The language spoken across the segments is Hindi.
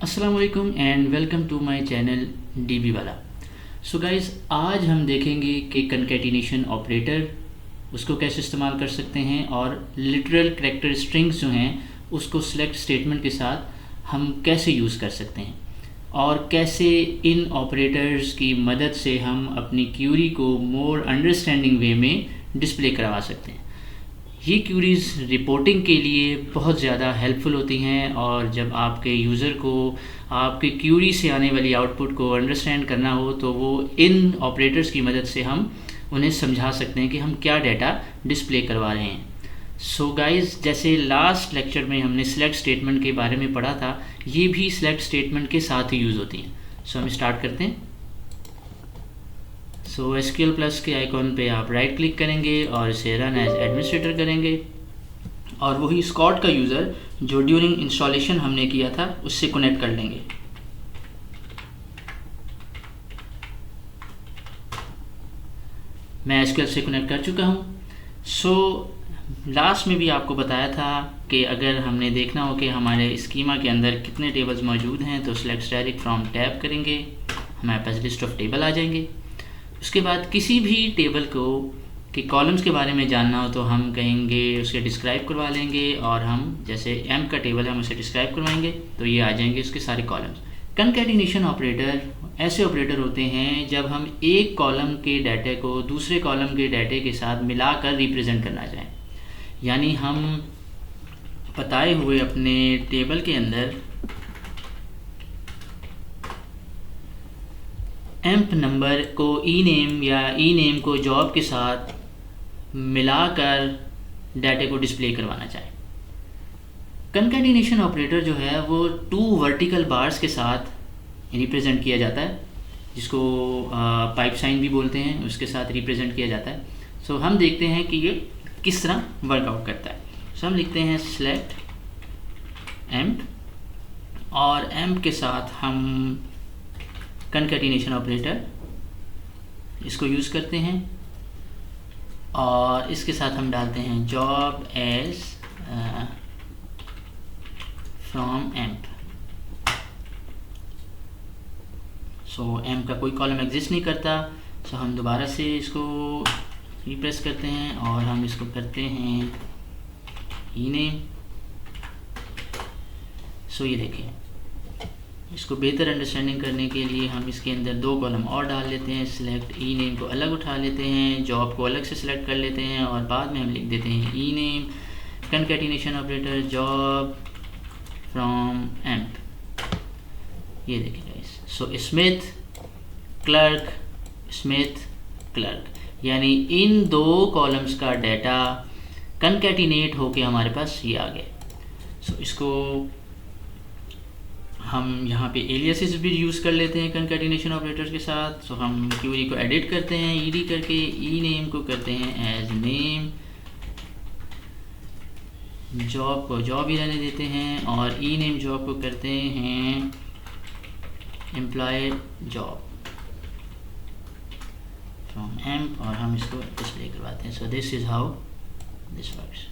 अस्सलाम वालेकुम and welcome to my channel DB वाला। सो गाइस, आज हम देखेंगे कि कंकैटिनेशन ऑपरेटर उसको कैसे इस्तेमाल कर सकते हैं और लिटरल कैरेक्टर स्ट्रिंग्स जो हैं उसको सिलेक्ट स्टेटमेंट के साथ हम कैसे यूज़ कर सकते हैं और कैसे इन ऑपरेटर्स की मदद से हम अपनी क्यूरी को मोर अंडरस्टैंडिंग वे में डिस्प्ले करवा सकते हैं। ये क्यूरीज़ रिपोर्टिंग के लिए बहुत ज़्यादा हेल्पफुल होती हैं और जब आपके यूज़र को आपके क्यूरी से आने वाली आउटपुट को अंडरस्टैंड करना हो तो वो इन ऑपरेटर्स की मदद से हम उन्हें समझा सकते हैं कि हम क्या डाटा डिस्प्ले करवा रहे हैं। सो गाइस, जैसे लास्ट लेक्चर में हमने सिलेक्ट स्टेटमेंट के बारे में पढ़ा था, ये भी सिलेक्ट स्टेटमेंट के साथ ही यूज़ होती हैं। सो हम स्टार्ट करते हैं। सो SQL प्लस के आइकॉन पे आप राइट क्लिक करेंगे और इसे रन एज एडमिनिस्ट्रेटर करेंगे और वही स्कॉट का यूज़र जो ड्यूरिंग इंस्टॉलेशन हमने किया था उससे कनेक्ट कर लेंगे। मैं SQL से कनेक्ट कर चुका हूँ। सो लास्ट में भी आपको बताया था कि अगर हमने देखना हो कि हमारे स्कीमा के अंदर कितने टेबल्स मौजूद हैं तो सिलेक्ट डायरेक्ट फ्रॉम टैब करेंगे, हमारे पास लिस्ट ऑफ टेबल आ जाएंगे। उसके बाद किसी भी टेबल को के कॉलम्स के बारे में जानना हो तो हम कहेंगे उसे डिस्क्राइब करवा लेंगे और हम जैसे M का टेबल है हम उसे डिस्क्राइब करवाएंगे तो ये आ जाएंगे उसके सारे कॉलम्स। कंकैटिनेशन ऑपरेटर ऐसे ऑपरेटर होते हैं जब हम एक कॉलम के डाटे को दूसरे कॉलम के डाटे के साथ मिलाकर रिप्रेजेंट करना चाहें, यानी हम बताए हुए अपने टेबल के अंदर एम्प नंबर को ई नेम को जॉब के साथ मिलाकर डाटे को डिस्प्ले करवाना चाहें। कंकैटिनेशन ऑपरेटर जो है वो 2 वर्टिकल बार्स के साथ रिप्रेजेंट किया जाता है, जिसको पाइप साइन भी बोलते हैं, उसके साथ रिप्रेजेंट किया जाता है। सो हम देखते हैं कि ये किस तरह वर्कआउट करता है। सो हम लिखते हैं सिलेक्ट एम्प और एम्प के साथ हम कंकैटिनेशन ऑपरेटर इसको यूज़ करते हैं और इसके साथ हम डालते हैं job as from emp. So emp का कोई कॉलम एग्जिस्ट नहीं करता। सो हम दोबारा से इसको रिप्रेस करते हैं और हम इसको करते हैं ई नेम। सो ये देखिए, इसको बेहतर अंडरस्टैंडिंग करने के लिए हम इसके अंदर 2 कॉलम और डाल लेते हैं। सिलेक्ट ई नेम को अलग उठा लेते हैं, जॉब को अलग से सिलेक्ट कर लेते हैं और बाद में हम लिख देते हैं ename concatenation operator job from emp. ये देखिए गाइस, सो स्मिथ क्लर्क यानी इन 2 कॉलम्स का डाटा कंकैटिनेट होके हमारे पास ये आ गया। सो इसको हम यहाँ पे एलियासेस भी यूज़ कर लेते हैं कंकैटिनेशन ऑपरेटर्स के साथ। सो हम क्यूरी को एडिट करते हैं ईडी करके, ई नेम को करते हैं एज नेम, जॉब को जॉब ही रहने देते हैं और ई नेम जॉब को करते हैं एम्प्लॉय जॉब फ्रॉम एम्प और हम इसको डिस्प्ले करवाते हैं। So this is how this works.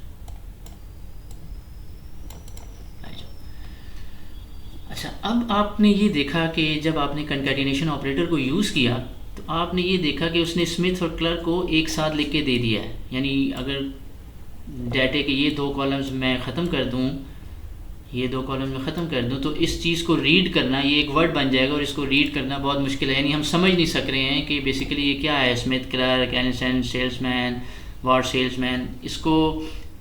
अच्छा, अब आपने ये देखा कि जब आपने कंकैटिनेशन ऑपरेटर को यूज़ किया तो आपने ये देखा कि उसने स्मिथ और क्लर्क को एक साथ लिख के दे दिया है। यानी अगर डाटे के ये 2 कॉलम्स मैं ख़त्म कर दूँ, ये 2 कॉलम में ख़त्म कर दूँ तो इस चीज़ को रीड करना, ये एक वर्ड बन जाएगा और इसको रीड करना बहुत मुश्किल है। यानी हम समझ नहीं सक रहे हैं कि बेसिकली ये क्या है, Smith clerk Allison salesman Ward salesman, इसको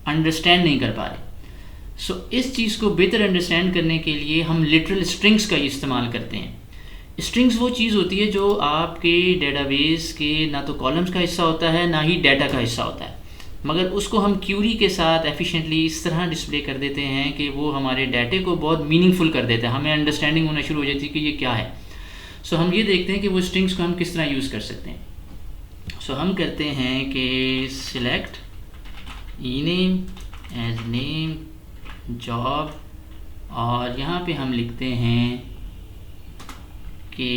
अंडरस्टैंड नहीं कर पा रहे। सो इस चीज़ को बेहतर अंडरस्टैंड करने के लिए हम लिटरल स्ट्रिंग्स का इस्तेमाल करते हैं। स्ट्रिंग्स वो चीज़ होती है जो आपके डेटाबेस के ना तो कॉलम्स का हिस्सा होता है ना ही डाटा का हिस्सा होता है, मगर उसको हम क्यूरी के साथ एफिशिएंटली इस तरह डिस्प्ले कर देते हैं कि वो हमारे डाटे को बहुत मीनिंगफुल कर देता है, हमें अंडरस्टैंडिंग होना शुरू हो जाती है कि ये क्या है। सो हम ये देखते हैं कि वो स्ट्रिंग्स को हम किस तरह यूज़ कर सकते हैं। सो हम करते हैं कि सिलेक्ट ई नेम एज नेम जॉब और यहाँ पे हम लिखते हैं कि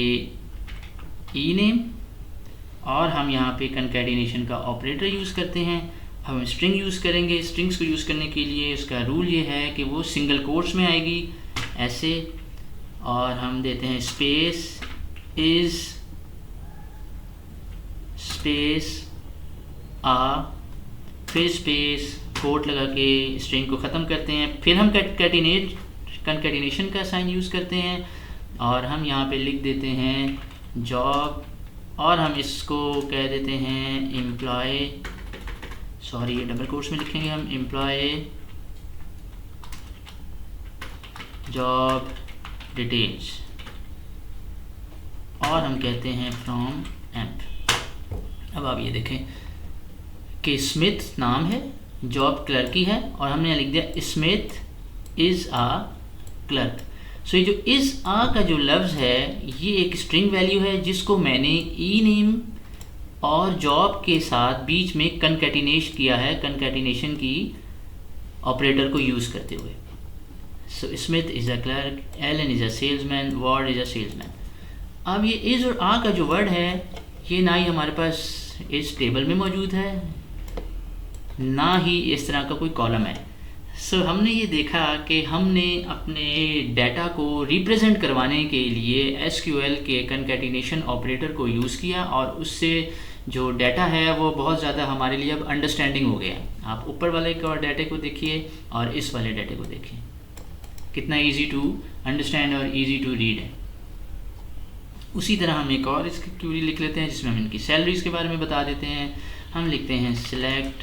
ई नेम और हम यहाँ पे कंकैटिनेशन का ऑपरेटर यूज़ करते हैं। हम स्ट्रिंग यूज़ करेंगे। स्ट्रिंग्स को यूज़ करने के लिए इसका रूल ये है कि वो सिंगल कोट्स में आएगी ऐसे और हम देते हैं स्पेस इज़ स्पेस आ, फिर स्पेस कोट लगा के स्ट्रिंग को ख़त्म करते हैं। फिर हम कंकैटिनेशन का साइन यूज़ करते हैं और हम यहाँ पे लिख देते हैं जॉब, और हम इसको कह देते हैं एम्प्लॉय, सॉरी ये डबल कोट्स में लिखेंगे हम, एम्प्लॉय जॉब डिटेल्स, और हम कहते हैं फ्रॉम एम्प। अब आप ये देखें कि स्मिथ नाम है, जॉब क्लर्क की है, और हमने लिख दिया स्मिथ इज़ आ क्लर्क। सो ये जो इज़ आ का जो लफ्ज़ है ये एक स्ट्रिंग वैल्यू है जिसको मैंने ई नेम और जॉब के साथ बीच में कंकैटिनेशन की ऑपरेटर को यूज़ करते हुए। So Smith is a clerk, Allen is a salesman, Ward is a salesman. अब ये इज़ और आ का जो वर्ड है ये ना ही हमारे पास इस टेबल में मौजूद है, ना ही इस तरह का कोई कॉलम है। सो हमने ये देखा कि हमने अपने डाटा को रिप्रेजेंट करवाने के लिए एसक्यूएल के कंकैटिनेशन ऑपरेटर को यूज़ किया, और उससे जो डाटा है वो बहुत ज़्यादा हमारे लिए अब अंडरस्टैंडिंग हो गया। आप ऊपर वाले के डाटे को देखिए और इस वाले डाटे को देखिए, कितना इजी टू अंडरस्टैंड और इजी टू रीड है। उसी तरह हम एक और इसकी क्यूरी लिख लेते हैं जिसमें हम इनकी सैलरीज़ के बारे में बता देते हैं। हम लिखते हैं सिलेक्ट,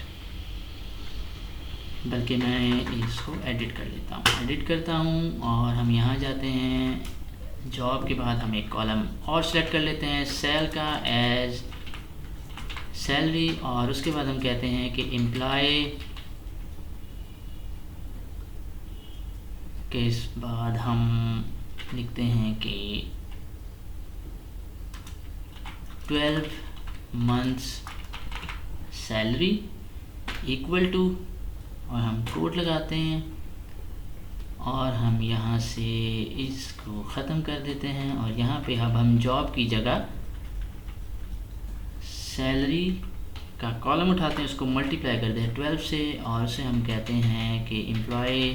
बल्कि मैं इसको एडिट कर लेता हूँ, एडिट करता हूँ, और हम यहाँ जाते हैं जॉब के बाद हम एक कॉलम और सेलेक्ट कर लेते हैं सेल का एज सैलरी, और उसके बाद हम कहते हैं कि एम्प्लॉय के बाद हम लिखते हैं कि 12 मंथ्स सैलरी इक्वल टू, और हम कोड लगाते हैं और हम यहाँ से इसको ख़त्म कर देते हैं, और यहाँ पे अब हम जॉब की जगह सैलरी का कॉलम उठाते हैं, उसको मल्टीप्लाई कर दें 12 से, और उसे हम कहते हैं कि एम्प्लॉय,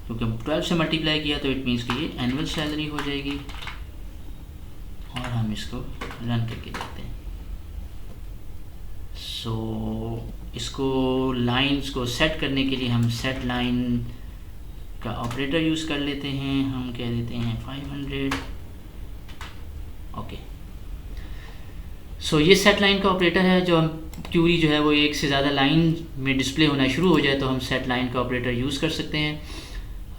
क्योंकि 12 से मल्टीप्लाई किया तो इट मीन्स कि ये एनुअल सैलरी हो जाएगी, और हम इसको रन करके देखते हैं। सो इसको लाइंस को सेट करने के लिए हम सेट लाइन का ऑपरेटर यूज़ कर लेते हैं। हम कह देते हैं 500, ओके। सो ये सेट लाइन का ऑपरेटर है, जो हम क्यूरी जो है वो एक से ज़्यादा लाइन में डिस्प्ले होना शुरू हो जाए तो हम सेट लाइन का ऑपरेटर यूज़ कर सकते हैं।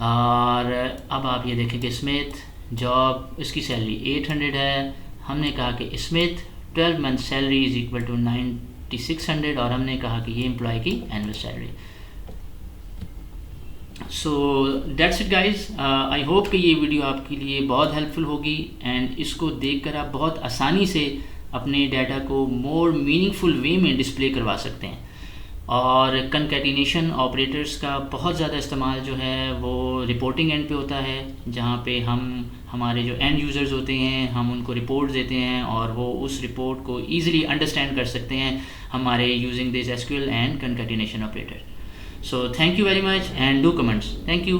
और अब आप ये देखें कि स्मिथ जॉब, इसकी सैलरी 800 है, हमने कहा कि Smith 12 month salary is equal to 9600, और हमने कहा कि ये एम्प्लॉय की annual salary. So that's it guys, I hope कि ये वीडियो आपके लिए बहुत हेल्पफुल होगी, एंड इसको देखकर आप बहुत आसानी से अपने डाटा को मोर मीनिंगफुल वे में डिस्प्ले करवा सकते हैं। और कंकैटिनेशन ऑपरेटर्स का बहुत ज़्यादा इस्तेमाल जो है वो रिपोर्टिंग एंड पे होता है, जहाँ पे हम हमारे जो एंड यूज़र्स होते हैं हम उनको रिपोर्ट देते हैं, और वो उस रिपोर्ट को ईज़िली अंडरस्टैंड कर सकते हैं हमारे using this SQL and concatenation operator. So thank you very much, and do comments. Thank you.